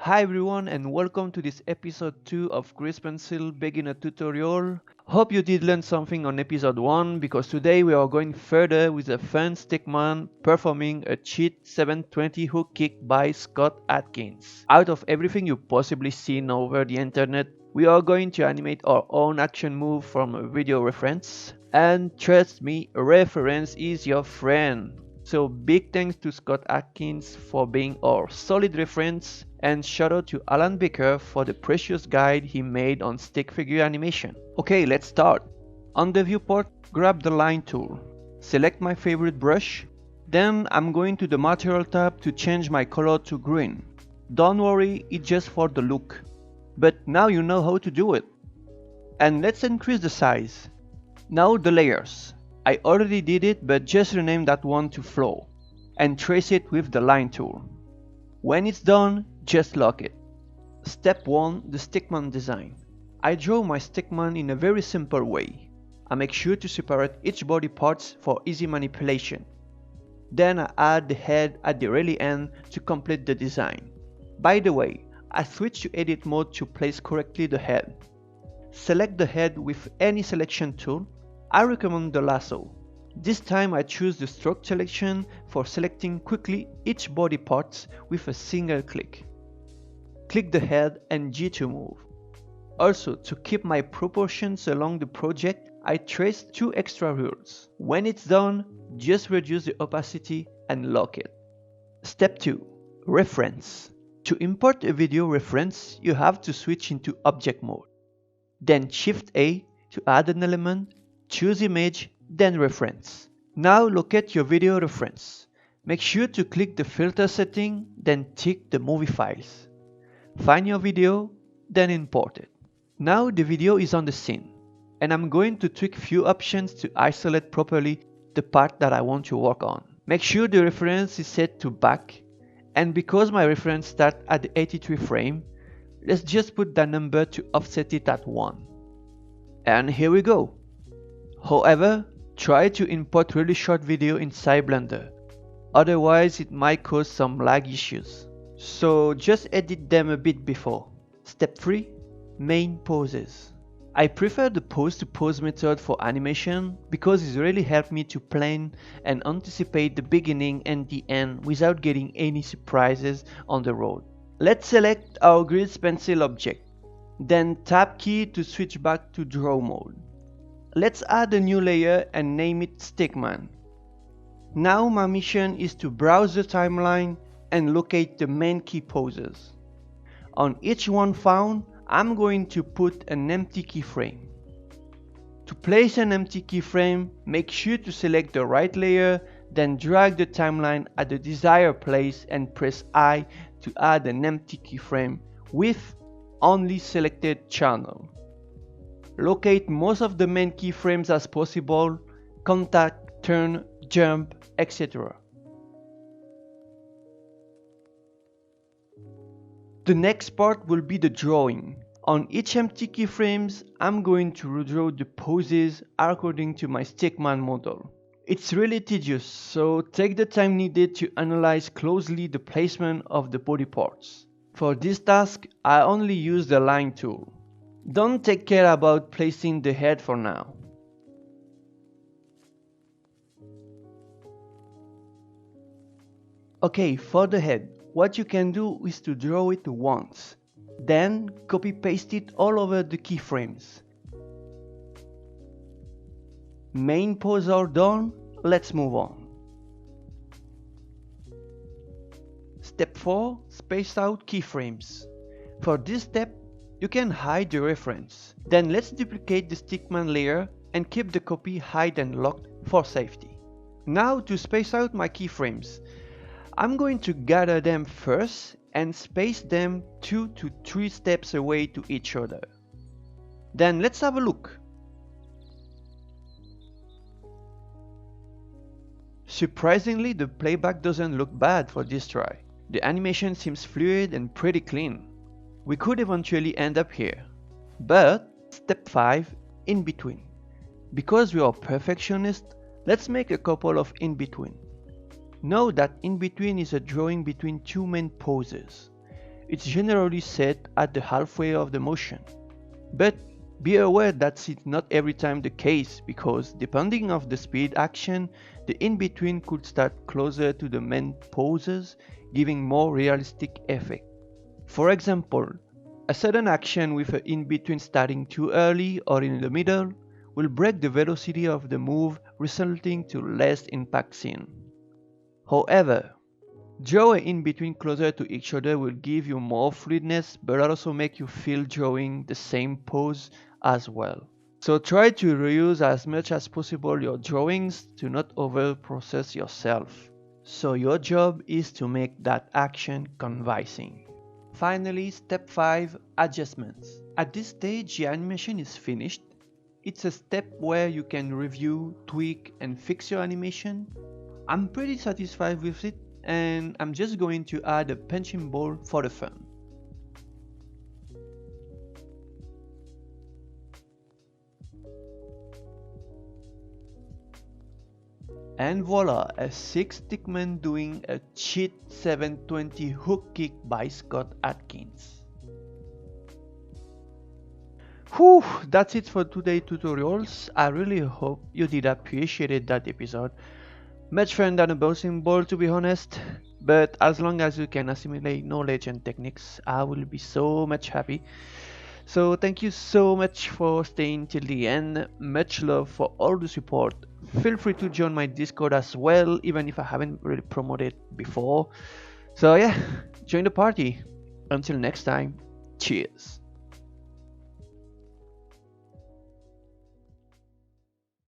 Hi everyone and welcome to this episode 2 of Grease Pencil Beginner Tutorial. Hope you did learn something on episode 1 because today we are going further with a fun stickman performing a cheat 720 hook kick by Scott Adkins. Out of everything you've possibly seen over the internet, we are going to animate our own action move from a video reference. And trust me, reference is your friend. So big thanks to Scott Adkins for being our solid reference, and shout out to Alan Becker for the precious guide he made on stick figure animation. Okay, let's start. On the viewport, grab the line tool. Select my favorite brush. Then I'm going to the material tab to change my color to green. Don't worry, it's just for the look. But now you know how to do it. And let's increase the size. Now the layers. I already did it, but just rename that one to flow and trace it with the line tool. When it's done, just lock it. Step 1. The stickman design. I draw my stickman in a very simple way. I make sure to separate each body parts for easy manipulation. Then I add the head at the really end to complete the design. By the way, I switch to edit mode to place correctly the head. Select the head with any selection tool. I recommend the lasso. This time I choose the stroke selection for selecting quickly each body parts with a single click. Click the head and G to move. Also, to keep my proportions along the project, I traced 2 extra rules. When it's done, just reduce the opacity and lock it. Step 2. Reference. To import a video reference, you have to switch into object mode. Then Shift A to add an element. Choose image, then reference. Now locate your video reference. Make sure to click the filter setting, then tick the movie files. Find your video, then import it. Now the video is on the scene, and I'm going to tweak few options to isolate properly the part that I want to work on. Make sure the reference is set to back, and because my reference starts at the 83 frame, let's just put that number to offset it at 1. And here we go. However, try to import really short video inside Blender, otherwise it might cause some lag issues. So just edit them a bit before. Step 3. Main poses. I prefer the pose to pose method for animation because it really helped me to plan and anticipate the beginning and the end without getting any surprises on the road. Let's select our Grease Pencil object, then Tab key to switch back to draw mode. Let's add a new layer and name it Stickman. Now my mission is to browse the timeline and locate the main key poses. On each one found, I'm going to put an empty keyframe. To place an empty keyframe, make sure to select the right layer, then drag the timeline at the desired place and press I to add an empty keyframe with only selected channel. Locate most of the main keyframes as possible, contact, turn, jump, etc. The next part will be the drawing. On each empty keyframes, I'm going to redraw the poses according to my stickman model. It's really tedious, so take the time needed to analyze closely the placement of the body parts. For this task, I only use the line tool. Don't take care about placing the head for now. Okay, for the head, what you can do is to draw it once, then copy paste it all over the keyframes. Main pose are done, let's move on. Step 4. Space out keyframes. For this step, you can hide the reference. Then let's duplicate the stickman layer and keep the copy hide and locked for safety. Now to space out my keyframes, I'm going to gather them first and space them 2 to 3 steps away to each other. Then let's have a look. Surprisingly, the playback doesn't look bad for this try. The animation seems fluid and pretty clean. We could eventually end up here. But step 5, in between. Because we are perfectionists, let's make a couple of in between. Know that in between is a drawing between 2 main poses. it's generally set at the halfway of the motion. But be aware that it's not every time the case, because depending on the speed action, the in-between could start closer to the main poses, giving more realistic effect. For example, a sudden action with an in-between starting too early or in the middle will break the velocity of the move, resulting to less impact scene. However, draw an in-between closer to each other will give you more fluidness, but also make you feel drawing the same pose as well. So try to reuse as much as possible your drawings to not over-process yourself. So your job is to make that action convincing. Finally, step 5, adjustments. At this stage, the animation is finished. It's a step where you can review, tweak, and fix your animation. I'm pretty satisfied with it, and I'm just going to add a punching ball for the fun. And voila, a 6 Stickman doing a cheat 720 hook kick by Scott Adkins. Whew, that's it for today's tutorials. I really hope you did appreciate that episode. Much fun than a bouncing ball, to be honest, but as long as you can assimilate knowledge and techniques, I will be so much happy. So thank you so much for staying till the end. Much love for all the support. Feel free to join my Discord as well, even if I haven't really promoted before. So yeah, join the party. Until next time, cheers.